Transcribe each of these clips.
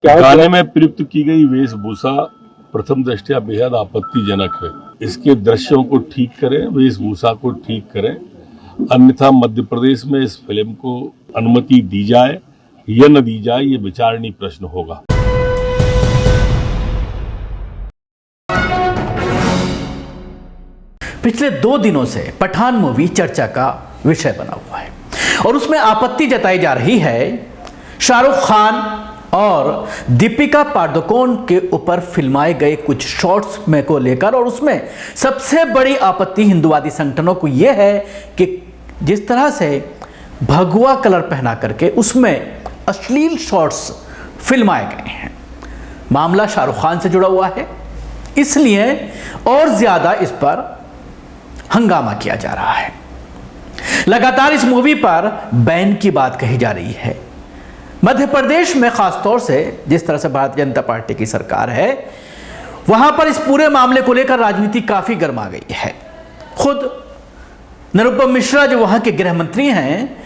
गाने में प्रयुक्त की गई वेशभूषा प्रथम दृष्टया बेहद आपत्तिजनक है। इसके दृश्यों को ठीक करें, वेशभूषा को ठीक करें, अन्यथा मध्य प्रदेश में इस फिल्म को अनुमति दी जाए या न दी जाए, ये विचारणीय प्रश्न होगा। पिछले 2 दिनों से पठान मूवी चर्चा का विषय बना हुआ है और उसमें आपत्ति जताई जा रही है शाहरुख खान और दीपिका पादुकोण के ऊपर फिल्माए गए कुछ शॉट्स में को लेकर। और उसमें सबसे बड़ी आपत्ति हिंदुवादी संगठनों को यह है कि जिस तरह से भगवा कलर पहना करके उसमें अश्लील शॉट्स फिल्माए गए हैं। मामला शाहरुख खान से जुड़ा हुआ है, इसलिए और ज्यादा इस पर हंगामा किया जा रहा है। लगातार इस मूवी पर बैन की बात कही जा रही है। मध्य प्रदेश में खासतौर से जिस तरह से भारतीय जनता पार्टी की सरकार है, वहां पर इस पूरे मामले को लेकर राजनीति काफी गर्मा गई है। खुद निरुपम मिश्रा जो वहां के गृह मंत्री हैं,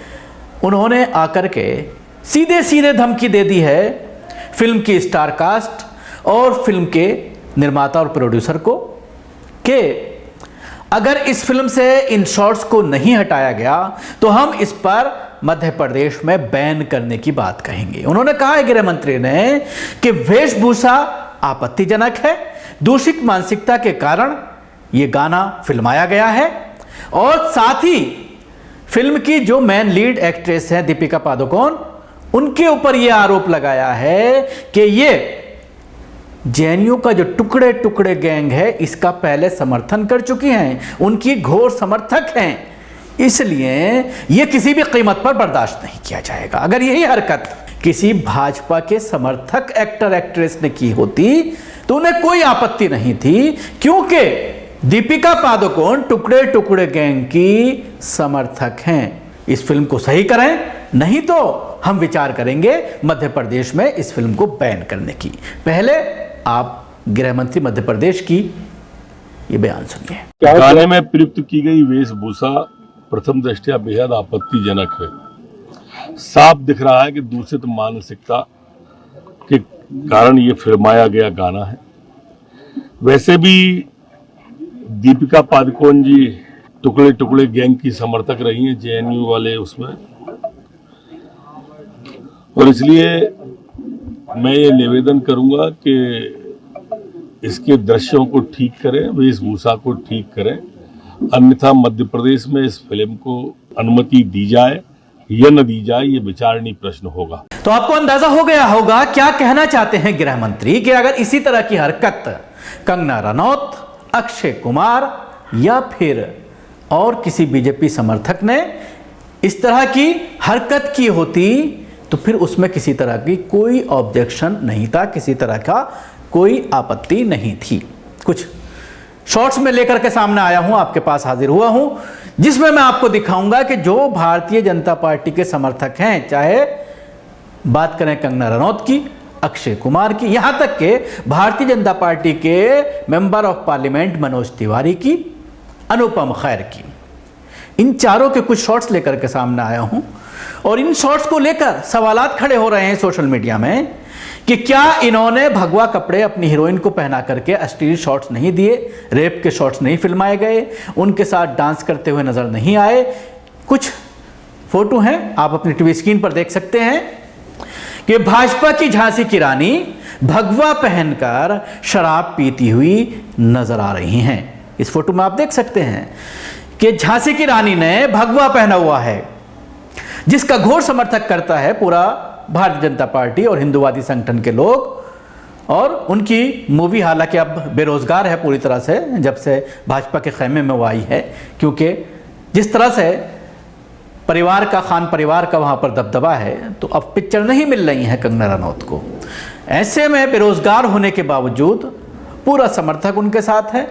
उन्होंने आकर के सीधे सीधे धमकी दे दी है फिल्म की स्टार कास्ट और फिल्म के निर्माता और प्रोड्यूसर को कि अगर इस फिल्म से इन शॉट्स को नहीं हटाया गया तो हम इस पर मध्य प्रदेश में बैन करने की बात कहेंगे। उन्होंने कहा है गृह मंत्री ने कि वेशभूषा आपत्तिजनक है, दूषित मानसिकता के कारण यह गाना फिल्माया गया है और साथ ही फिल्म की जो मेन लीड एक्ट्रेस है दीपिका पादुकोण, उनके ऊपर यह आरोप लगाया है कि यह जेएनयू का जो टुकड़े टुकड़े गैंग है इसका पहले समर्थन कर चुकी हैं, उनकी घोर समर्थक हैं, इसलिए यह किसी भी कीमत पर बर्दाश्त नहीं किया जाएगा। अगर यही हरकत किसी भाजपा के समर्थक एक्टर एक्ट्रेस ने की होती तो उन्हें कोई आपत्ति नहीं थी, क्योंकि दीपिका पादुकोण टुकड़े टुकड़े गैंग की समर्थक हैं। इस फिल्म को सही करें, नहीं तो हम विचार करेंगे मध्य प्रदेश में इस फिल्म को बैन करने की। पहले आप गृह मंत्री मध्य प्रदेश की ये बयान सुनिए। गाने में प्रयुक्त की गई वेशभूषा प्रथम दृष्टया बेहद आपत्तिजनक है। साफ दिख रहा है कि दूषित मानसिकता के कारण ये फिल्माया गया गाना है। वैसे भी दीपिका पादुकोण जी टुकड़े टुकड़े गैंग की समर्थक रही हैं, जेएनयू वाले उसमें, और इसलिए मैं ये निवेदन करूंगा कि इसके दृश्यों को ठीक करें, वेशभूषा को ठीक करें, अन्यथा मध्य प्रदेश में इस फिल्म को अनुमति दी जाए या न दी जाए, ये विचारणीय प्रश्न होगा। तो आपको अंदाजा हो गया होगा क्या कहना चाहते हैं गृह मंत्री कि अगर इसी तरह की हरकत कंगना रनौत, अक्षय कुमार या फिर और किसी बीजेपी समर्थक ने इस तरह की हरकत की होती तो फिर उसमें किसी तरह की कोई ऑब्जेक्शन नहीं था, किसी तरह का कोई आपत्ति नहीं थी। कुछ शॉर्ट्स में लेकर के सामने आया हूं, आपके पास हाजिर हुआ हूं, जिसमें मैं आपको दिखाऊंगा कि जो भारतीय जनता पार्टी के समर्थक हैं, चाहे बात करें कंगना रनौत की, अक्षय कुमार की, यहां तक के भारतीय जनता पार्टी के member of parliament Manoj Tiwari की, अनुपम खैर की, इन चारों के कुछ शॉट्स लेकर के सामने आया हूं। और इन शॉट्स को लेकर सवालात खड़े हो रहे हैं सोशल मीडिया में कि क्या इन्होंने भगवा कपड़े अपनी हीरोइन को पहना करके अश्लील शॉट्स नहीं दिए, रेप के शॉट्स नहीं फिल्माए गए, उनके साथ डांस करते हुए नजर नहीं आए। कुछ फोटो हैं, आप अपनी टीवी स्क्रीन पर देख सकते हैं कि भाजपा की झांसी की रानी भगवा पहनकर शराब पीती हुई नजर आ रही हैं। इस फोटो में आप देख सकते हैं कि झांसी की रानी ने भगवा पहना हुआ है, जिसका घोर समर्थक करता है पूरा भारतीय जनता पार्टी और हिंदुवादी संगठन के लोग। और उनकी मूवी हालांकि अब बेरोजगार है पूरी तरह से, जब से भाजपा के खेमे में वो आई है, क्योंकि जिस तरह से परिवार का, खान परिवार का वहां पर दबदबा है, तो अब पिक्चर नहीं मिल रही है कंगना रनौत को। ऐसे में बेरोजगार होने के बावजूद पूरा समर्थक उनके साथ है।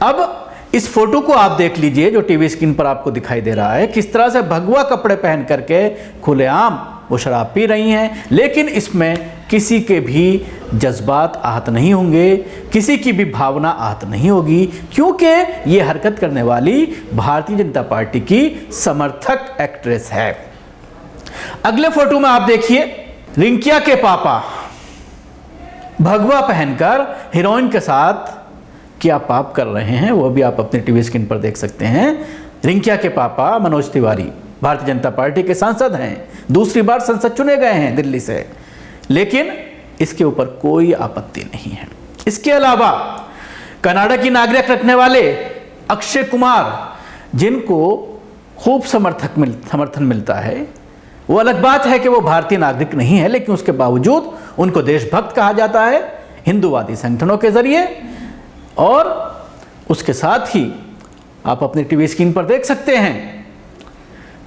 अब इस फोटो को आप देख लीजिए जो टीवी स्क्रीन पर आपको दिखाई दे रहा है, किस तरह से भगवा कपड़े पहन करके खुलेआम वो शराब पी रही हैं, लेकिन इसमें किसी के भी जज्बात आहत नहीं होंगे, किसी की भी भावना आहत नहीं होगी, क्योंकि ये हरकत करने वाली भारतीय जनता पार्टी की समर्थक एक्ट्रेस है। अगले फोटो में आप देखिए रिंकिया के पापा भगवा पहनकर हीरोइन के साथ क्या पाप कर रहे हैं वो भी आप अपने टीवी स्क्रीन पर देख सकते हैं। रिंकिया के पापा मनोज तिवारी भारतीय जनता पार्टी के सांसद हैं, दूसरी बार संसद चुने गए हैं दिल्ली से, लेकिन इसके ऊपर कोई आपत्ति नहीं है। इसके अलावा कनाडा की नागरिक रखने वाले अक्षय कुमार, जिनको खूब समर्थन मिलता है, वो अलग बात है कि वो भारतीय नागरिक नहीं है, लेकिन उसके बावजूद उनको देशभक्त कहा जाता है हिंदूवादी संगठनों के जरिए। और उसके साथ ही आप अपनी टीवी स्क्रीन पर देख सकते हैं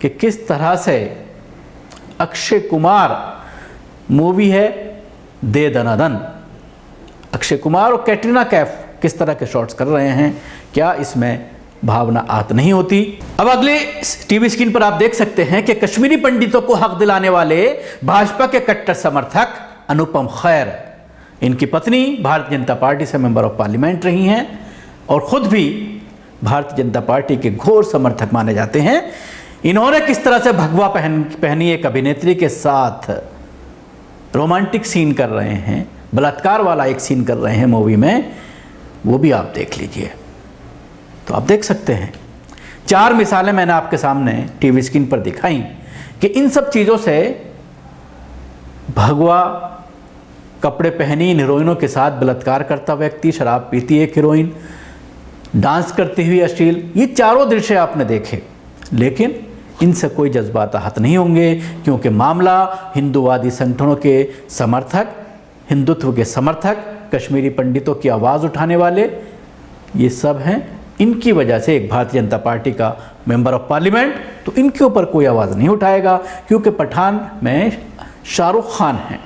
कि किस तरह से अक्षय कुमार, मूवी है दे दनादन, अक्षय कुमार और कैटरीना कैफ किस तरह के शॉट्स कर रहे हैं, क्या इसमें भावना आत नहीं होती। अब अगले टीवी स्क्रीन पर आप देख सकते हैं कि कश्मीरी पंडितों को हक दिलाने वाले भाजपा के कट्टर समर्थक अनुपम खैर, इनकी पत्नी भारतीय जनता पार्टी से मेंबर ऑफ पार्लियामेंट रही हैं और खुद भी भारतीय जनता पार्टी के घोर समर्थक माने जाते हैं। इन्होंने किस तरह से भगवा पहनी एक अभिनेत्री के साथ रोमांटिक सीन कर रहे हैं, बलात्कार वाला एक सीन कर रहे हैं मूवी में, वो भी आप देख लीजिए। तो आप देख सकते हैं 4 मिसालें मैंने आपके सामने टीवी स्क्रीन पर दिखाई कि इन सब चीज़ों से भगवा कपड़े पहनी इन हीरोइनों के साथ बलात्कार करता व्यक्ति, शराब पीती एक हीरोइन, डांस करती हुई अश्लील, ये चारों दृश्य आपने देखे, लेकिन इनसे कोई जज्बात आहत नहीं होंगे, क्योंकि मामला हिंदूवादी संगठनों के समर्थक, हिंदुत्व के समर्थक, कश्मीरी पंडितों की आवाज़ उठाने वाले, ये सब हैं। इनकी वजह से एक भारतीय जनता पार्टी का मेंबर ऑफ पार्लियामेंट, तो इनके ऊपर कोई आवाज़ नहीं उठाएगा, क्योंकि पठान में शाहरुख खान हैं,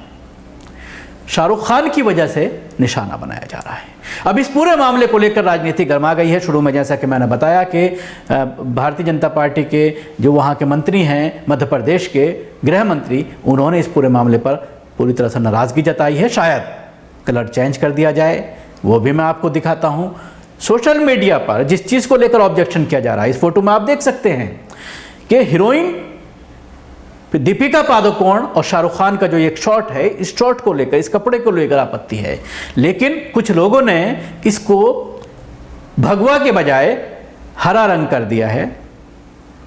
शाहरुख खान की वजह से निशाना बनाया जा रहा है। अब इस पूरे मामले को लेकर राजनीति गर्मा गई है। शुरू में जैसा कि मैंने बताया कि भारतीय जनता पार्टी के जो वहाँ के मंत्री हैं, मध्य प्रदेश के गृह मंत्री, उन्होंने इस पूरे मामले पर पूरी तरह से नाराज़गी जताई है। शायद कलर चेंज कर दिया जाए, वो भी मैं आपको दिखाता हूँ। सोशल मीडिया पर जिस चीज़ को लेकर ऑब्जेक्शन किया जा रहा है, इस फोटो में आप देख सकते हैं कि हीरोइन दीपिका पादुकोण और शाहरुख खान का जो एक शॉट है, इस शॉट को लेकर, इस कपड़े को लेकर आपत्ति है, लेकिन कुछ लोगों ने इसको भगवा के बजाय हरा रंग कर दिया है,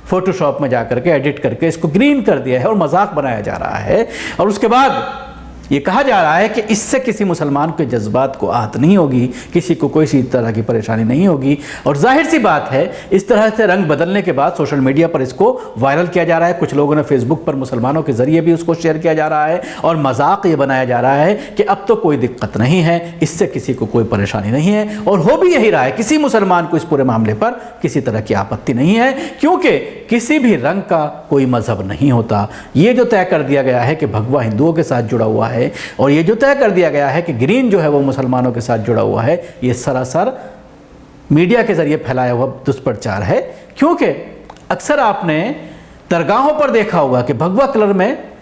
फोटोशॉप में जाकर के एडिट करके इसको ग्रीन कर दिया है और मजाक बनाया जा रहा है। और उसके बाद ये कहा जा रहा है कि इससे किसी मुसलमान के जज्बात को आहत नहीं होगी, किसी को कोई सी तरह की परेशानी नहीं होगी। और जाहिर सी बात है, इस तरह से रंग बदलने के बाद सोशल मीडिया पर इसको वायरल किया जा रहा है। कुछ लोगों ने फेसबुक पर मुसलमानों के जरिए भी उसको शेयर किया जा रहा है और मजाक ये बनाया जा रहा है कि अब तो कोई दिक्कत नहीं है, इससे किसी को कोई परेशानी नहीं है। और हो भी यही रहा है, किसी मुसलमान को इस पूरे मामले पर किसी तरह की आपत्ति नहीं है, क्योंकि किसी भी रंग का कोई मजहब नहीं होता। ये जो तय कर दिया गया है कि भगवा हिंदुओं के साथ जुड़ा हुआ है और ये जो तय कर दिया गया है कि ग्रीन जो है वो मुसलमानों के साथ जुड़ा हुआ है, ये सरासर मीडिया के जरिए फैलाया हुआ दुष्प्रचार है। क्योंकि अक्सर आपने दरगाहों पर देखा होगा कि भगवा कलर में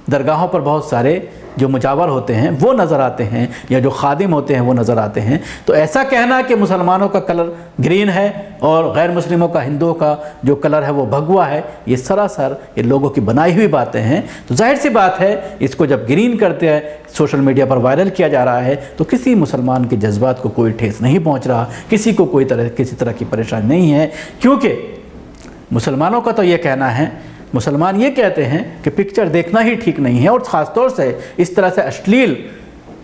दरगाहों पर बहुत सारे जो मुजावर होते हैं वो नज़र आते हैं, या जो खादिम होते हैं वो नज़र आते हैं। तो ऐसा कहना कि मुसलमानों का कलर ग्रीन है और गैर मुस्लिमों का, हिंदुओं का जो कलर है वो भगवा है, ये सरासर ये लोगों की बनाई हुई बातें हैं। तो जाहिर सी बात है, इसको जब ग्रीन करते हैं, सोशल मीडिया पर वायरल किया जा रहा है, तो किसी मुसलमान के जज्बात को कोई ठेस नहीं पहुँच रहा, किसी को किसी तरह की परेशानी नहीं है। क्योंकि मुसलमानों का तो ये कहना है, मुसलमान ये कहते हैं कि पिक्चर देखना ही ठीक नहीं है, और ख़ासतौर से इस तरह से अश्लील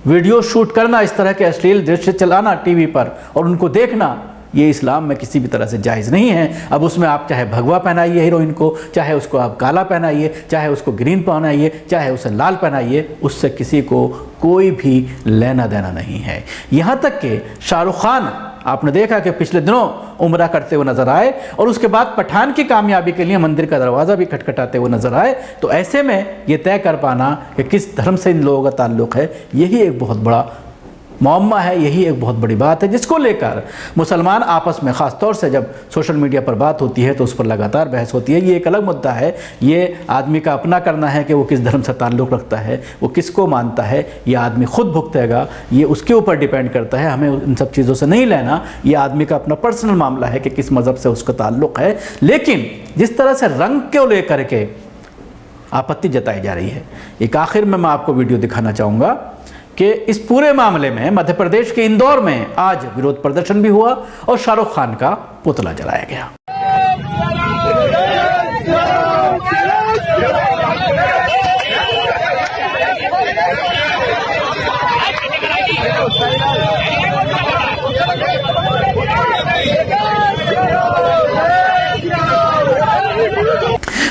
वीडियो शूट करना, इस तरह के अश्लील दृश्य चलाना टीवी पर और उनको देखना, ये इस्लाम में किसी भी तरह से जायज़ नहीं है। अब उसमें आप चाहे भगवा पहनाइए हीरोइन को, चाहे उसको आप काला पहनाइए, चाहे उसको ग्रीन पहनाइए, चाहे उसे लाल पहनाइए, उससे किसी को कोई भी लेना देना नहीं है। यहाँ तक कि शाहरुख खान आपने देखा कि पिछले दिनों उम्रा करते हुए नजर आए और उसके बाद पठान की कामयाबी के लिए मंदिर का दरवाज़ा भी खटखटाते हुए नजर आए। तो ऐसे में ये तय कर पाना कि किस धर्म से इन लोगों का ताल्लुक़ है, यही एक बहुत बड़ा मुअम्मा है, यही एक बहुत बड़ी बात है जिसको लेकर मुसलमान आपस में, ख़ास तौर से जब सोशल मीडिया पर बात होती है तो उस पर लगातार बहस होती है। ये एक अलग मुद्दा है, ये आदमी का अपना करना है कि वो किस धर्म से ताल्लुक़ रखता है, वो किसको मानता है, ये आदमी खुद भुगतेगा, ये उसके ऊपर डिपेंड करता है। हमें इन सब चीज़ों से नहीं लेना, ये आदमी का अपना पर्सनल मामला है कि किस मज़हब से उसका ताल्लुक़ है। लेकिन जिस तरह से रंग को लेकर के आपत्ति जताई जा रही है, एक आखिर में मैं आपको वीडियो दिखाना चाहूँगा कि इस पूरे मामले में मध्य प्रदेश के इंदौर में आज विरोध प्रदर्शन भी हुआ और शाहरुख खान का पुतला जलाया गया।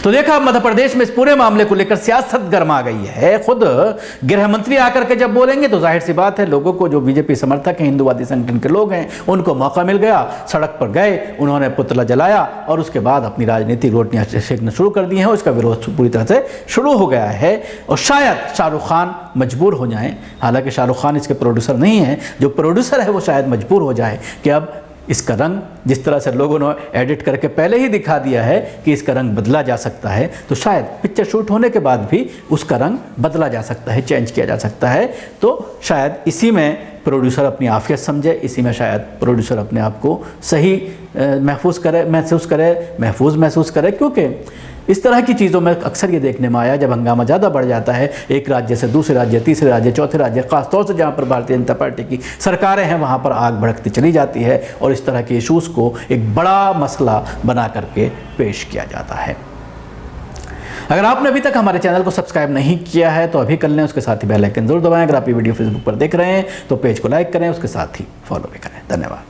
तो देखा मध्य प्रदेश में इस पूरे मामले को लेकर सियासत गर्मा गई है। खुद गृह मंत्री आकर के जब बोलेंगे तो जाहिर सी बात है, लोगों को जो बीजेपी समर्थक हैं, हिंदुवादी संगठन के लोग हैं, उनको मौका मिल गया, सड़क पर गए, उन्होंने पुतला जलाया और उसके बाद अपनी राजनीतिक रोटियां सेकना शुरू कर दी हैं। उसका विरोध पूरी तरह से शुरू हो गया है और शायद शाहरुख खान मजबूर हो जाएं। हालांकि शाहरुख खान इसके प्रोड्यूसर नहीं है, जो प्रोड्यूसर है वो शायद मजबूर हो जाए कि अब इसका रंग जिस तरह से लोगों ने एडिट करके पहले ही दिखा दिया है कि इसका रंग बदला जा सकता है, तो शायद पिक्चर शूट होने के बाद भी उसका रंग बदला जा सकता है, चेंज किया जा सकता है। तो शायद इसी में प्रोड्यूसर अपनी आफियत समझे, इसी में शायद प्रोड्यूसर अपने आप को सही महफूज महसूस करे, क्योंकि इस तरह की चीज़ों में अक्सर ये देखने में आया, जब हंगामा ज़्यादा बढ़ जाता है एक राज्य से दूसरे राज्य, तीसरे राज्य, चौथे राज्य, खासतौर से जहाँ पर भारतीय जनता पार्टी की सरकारें हैं वहाँ पर आग भड़कती चली जाती है और इस तरह के इशूज़ को एक बड़ा मसला बना करके पेश किया जाता है। अगर आपने अभी तक हमारे चैनल को सब्सक्राइब नहीं किया है तो अभी कर लें, उसके साथ ही बेल आइकन जरूर दबाएं। अगर आप ये वीडियो फेसबुक पर देख रहे हैं तो पेज को लाइक करें, उसके साथ ही फॉलो भी करें। धन्यवाद।